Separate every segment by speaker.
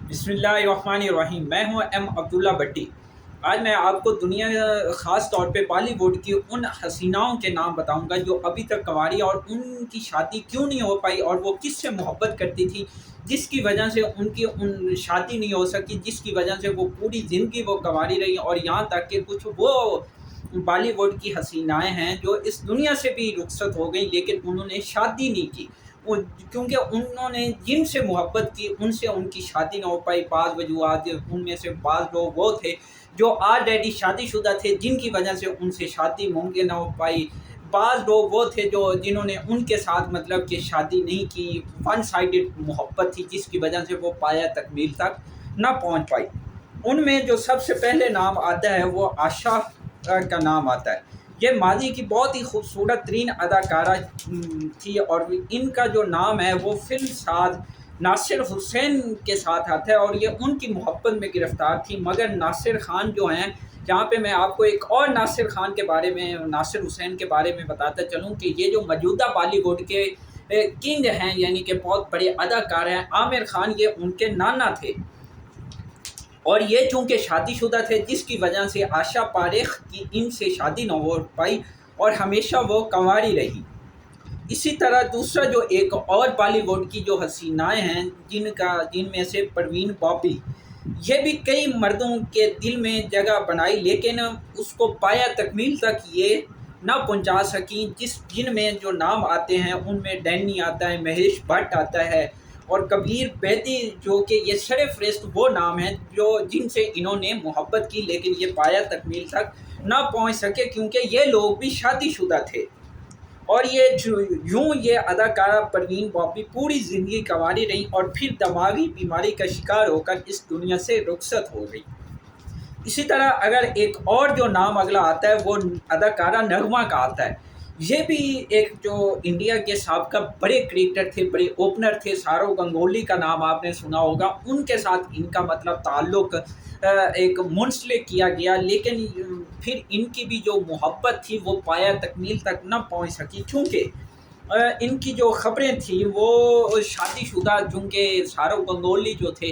Speaker 1: بسم اللہ الرحمن الرحیم۔ میں ہوں ایم عبداللہ بٹی۔ آج میں آپ کو دنیا خاص طور پہ بالی ووڈ کی ان حسیناؤں کے نام بتاؤں گا جو ابھی تک کنواری، اور ان کی شادی کیوں نہیں ہو پائی، اور وہ کس سے محبت کرتی تھی جس کی وجہ سے ان شادی نہیں ہو سکی، جس کی وجہ سے وہ پوری زندگی وہ کنواری رہی، اور یہاں تک کہ کچھ وہ بالی ووڈ کی حسینائیں ہیں جو اس دنیا سے بھی رخصت ہو گئیں لیکن انہوں نے شادی نہیں کی، کیونکہ انہوں نے جن سے محبت کی ان سے ان کی شادی نہ ہو پائی۔ بعض وجوہات، ان میں سے بعض لوگ وہ تھے جو آلریڈی شادی شدہ تھے جن کی وجہ سے ان سے شادی ممکن نہ ہو پائی۔ بعض لوگ وہ تھے جنہوں نے ان کے ساتھ مطلب کہ شادی نہیں کی، ون سائیڈڈ محبت تھی جس کی وجہ سے وہ پایہ تکمیل تک نہ پہنچ پائی۔ ان میں جو سب سے پہلے نام آتا ہے وہ عائشہ کا نام آتا ہے۔ یہ ماضی کی بہت ہی خوبصورت ترین اداکارہ تھی، اور ان کا جو نام ہے وہ فلم ساز ناصر حسین کے ساتھ آتا ہے، اور یہ ان کی محبت میں گرفتار تھی، مگر ناصر خان جو ہیں، جہاں پہ میں آپ کو ایک اور ناصر خان کے بارے میں، ناصر حسین کے بارے میں بتاتا چلوں کہ یہ جو موجودہ بالی ووڈ کے کنگ ہیں، یعنی کہ بہت بڑے اداکار ہیں، عامر خان یہ ان کے نانا تھے، اور یہ چونکہ شادی شدہ تھے جس کی وجہ سے عائشہ پاریخ کی ان سے شادی نہ ہو پائی اور ہمیشہ وہ کنواری رہی۔ اسی طرح دوسرا جو ایک اور بالی ووڈ کی جو حسینائیں ہیں جن میں سے پروین بابی، یہ بھی کئی مردوں کے دل میں جگہ بنائی لیکن اس کو پایہ تکمیل تک یہ نہ پہنچا سکیں، جن میں جو نام آتے ہیں ان میں ڈینی آتا ہے، مہیش بھٹ آتا ہے، اور کبیر بیدی، جو کہ یہ سر فہرست وہ نام ہیں جن سے انہوں نے محبت کی لیکن یہ پایہ تکمیل تک نہ پہنچ سکے کیونکہ یہ لوگ بھی شادی شدہ تھے۔ اور یہ اداکارہ پروین بابی پوری زندگی کنواری رہیں اور پھر دماغی بیماری کا شکار ہو کر اس دنیا سے رخصت ہو گئی۔ اسی طرح اگر ایک اور جو نام اگلا آتا ہے وہ اداکارہ نغمہ کا آتا ہے۔ یہ بھی ایک جو انڈیا کے سابقہ بڑے کرکٹر تھے، بڑے اوپنر تھے، سارو گنگولی کا نام آپ نے سنا ہوگا، ان کے ساتھ ان کا مطلب تعلق ایک منسلک کیا گیا، لیکن پھر ان کی بھی جو محبت تھی وہ پایہ تکمیل تک نہ پہنچ سکی، چونکہ ان کی جو خبریں تھیں وہ شادی شدہ، چونکہ سارو گنگولی جو تھے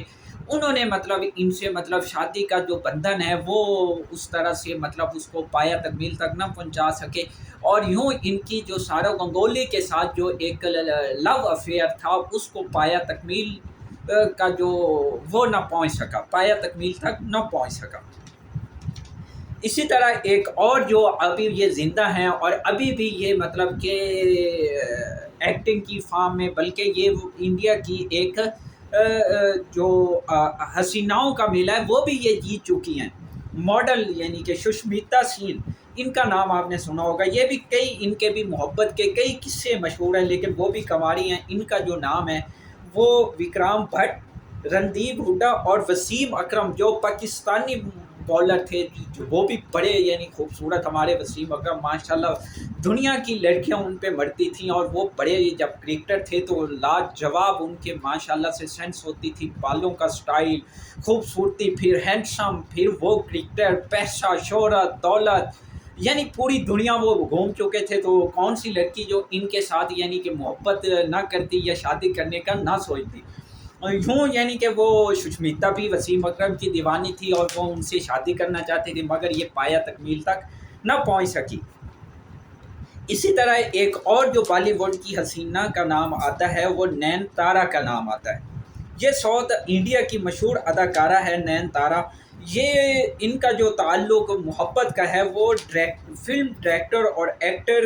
Speaker 1: انہوں نے مطلب ان سے مطلب شادی کا جو بندھن ہے وہ اس طرح سے مطلب اس کو پایہ تکمیل تک نہ پہنچا سکے، اور یوں ان کی جو سارو گنگولی کے ساتھ جو ایک لو افیئر تھا اس کو پایہ تکمیل کا جو وہ نہ پہنچ سکا، پایہ تکمیل تک نہ پہنچ سکا۔ اسی طرح ایک اور جو ابھی یہ زندہ ہیں اور ابھی بھی یہ مطلب کہ ایکٹنگ کی فارم میں، بلکہ یہ انڈیا کی ایک جو حسیناؤں کا میلہ ہے وہ بھی یہ جیت چکی ہیں، ماڈل یعنی کہ سشمیتا سین، ان کا نام آپ نے سنا ہوگا۔ یہ بھی ان کے بھی محبت کے کئی قصے مشہور ہیں لیکن وہ بھی کنواری ہیں۔ ان کا جو نام ہے وہ وکرام بھٹ، رندیپ ہوڈا اور وسیم اکرم، جو پاکستانی بالر تھے، وہ بھی بڑے یعنی خوبصورت، ہمارے وسیم اکرم ماشاءاللہ دنیا کی لڑکیاں ان پہ مرتی تھیں، اور وہ بڑے جب کرکٹر تھے تو لاجواب ان کے ماشاءاللہ سے سینس ہوتی تھی، بالوں کا سٹائل، خوبصورتی، پھر ہینڈسم، پھر وہ کرکٹر، پیسہ، شہرت، دولت، یعنی پوری دنیا وہ گھوم چکے تھے، تو کون سی لڑکی جو ان کے ساتھ یعنی کہ محبت نہ کرتی یا شادی کرنے کا نہ سوچتی۔ یوں یعنی کہ وہ سشمیتا بھی وسیم اکرم کی دیوانی تھی اور وہ ان سے شادی کرنا چاہتی تھی، مگر یہ پایہ تکمیل تک نہ پہنچ سکی۔ اسی طرح ایک اور جو بالی ووڈ کی حسینہ کا نام آتا ہے وہ نین تارا کا نام آتا ہے۔ یہ ساؤتھ انڈیا کی مشہور اداکارہ ہے نین تارا۔ یہ ان کا جو تعلق محبت کا ہے وہ فلم ڈائریکٹر اور ایکٹر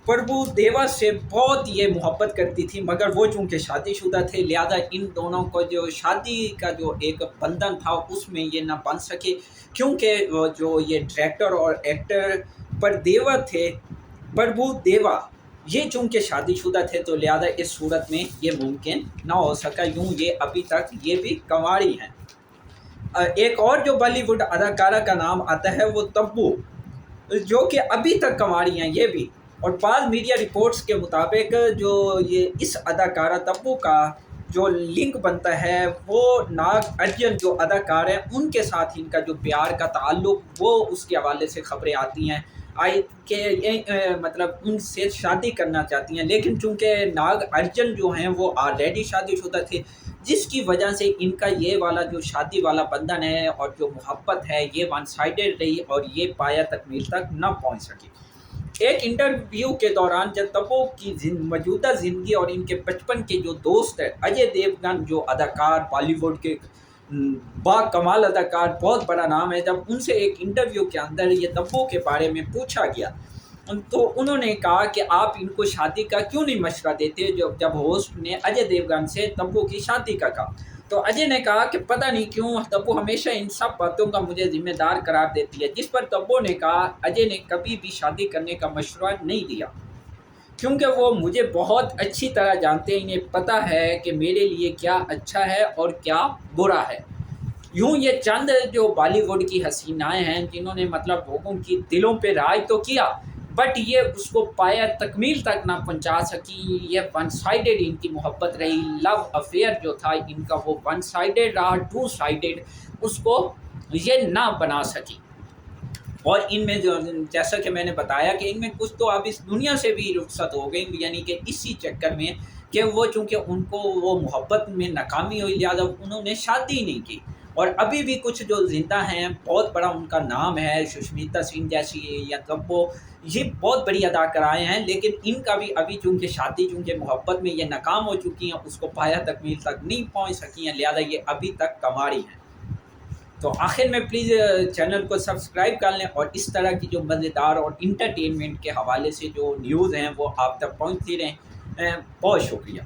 Speaker 1: پربھو دیوا سے بہت یہ محبت کرتی تھی، مگر وہ چونکہ شادی شدہ تھے لہذا ان دونوں کو جو شادی کا جو ایک بندھن تھا اس میں یہ نہ بن سکے، کیونکہ جو یہ ڈائریکٹر اور ایکٹر پربھو دیوا یہ چونکہ شادی شدہ تھے تو لہذا اس صورت میں یہ ممکن نہ ہو سکا، یوں یہ ابھی تک یہ بھی کنواری ہیں۔ ایک اور جو بالی ووڈ اداکارہ کا نام آتا ہے وہ تبو، جو کہ ابھی تک کنواری ہیں یہ بھی، اور بعض میڈیا رپورٹس کے مطابق جو یہ اس اداکارہ تبو کا جو لنک بنتا ہے وہ ناگ ارجن جو اداکار ہیں ان کے ساتھ ان کا جو پیار کا تعلق وہ اس کے حوالے سے خبریں آتی ہیں کہ مطلب ان سے شادی کرنا چاہتی ہیں، لیکن چونکہ ناگ ارجن جو ہیں وہ آلریڈی شادی شدہ تھے جس کی وجہ سے ان کا یہ والا جو شادی والا بندھن ہے اور جو محبت ہے یہ ون سائیڈڈ رہی اور یہ پایا تکمیل تک نہ پہنچ سکی۔ ایک انٹرویو کے دوران جب تبو کی موجودہ زندگی اور ان کے بچپن کے جو دوست ہے اجے دیوگن جو اداکار بالی ووڈ کے با کمال اداکار بہت بڑا نام ہے، جب ان سے ایک انٹرویو کے اندر یہ تبو کے بارے میں پوچھا گیا تو انہوں نے کہا کہ آپ ان کو شادی کا کیوں نہیں مشورہ دیتے، جب ہوسٹ نے اجے دیوگن سے تبو کی شادی کا کہا تو اجے نے کہا کہ پتہ نہیں کیوں تبو ہمیشہ ان سب باتوں کا مجھے ذمہ دار قرار دیتی ہے، جس پر تبو نے کہا اجے نے کبھی بھی شادی کرنے کا مشورہ نہیں دیا کیونکہ وہ مجھے بہت اچھی طرح جانتے ہیں، انہیں پتہ ہے کہ میرے لیے کیا اچھا ہے اور کیا برا ہے۔ یوں یہ چند جو بالی ووڈ کی حسینائیں ہیں جنہوں نے مطلب لوگوں کی دلوں پہ راج تو کیا بٹ یہ اس کو پایا تکمیل تک نہ پہنچا سکی، یہ ون سائیڈڈ ان کی محبت رہی، لو افیئر جو تھا ان کا وہ ون سائیڈڈ رہا، ٹو سائیڈڈ اس کو یہ نہ بنا سکی۔ اور ان میں جو جیسا کہ میں نے بتایا کہ ان میں کچھ تو اب اس دنیا سے بھی رخصت ہو گئی، یعنی کہ اسی چکر میں کہ وہ چونکہ ان کو وہ محبت میں ناکامی ہوئی لہٰذا انہوں نے شادی نہیں کی، اور ابھی بھی کچھ جو زندہ ہیں بہت بڑا ان کا نام ہے، سشمیتا سین جیسی یا تب وہ یہ بہت بڑی اداکارائیں ہیں، لیکن ان کا بھی ابھی چونکہ شادی چونکہ محبت میں یہ ناکام ہو چکی ہیں، اس کو پایا تکمیل تک نہیں پہنچ سکی ہیں، لہٰذا یہ ابھی تک کماری ہیں۔ تو آخر میں پلیز چینل کو سبسکرائب کر لیں اور اس طرح کی جو مزیدار اور انٹرٹینمنٹ کے حوالے سے جو نیوز ہیں وہ آپ تک پہنچتی رہیں۔ بہت شکریہ۔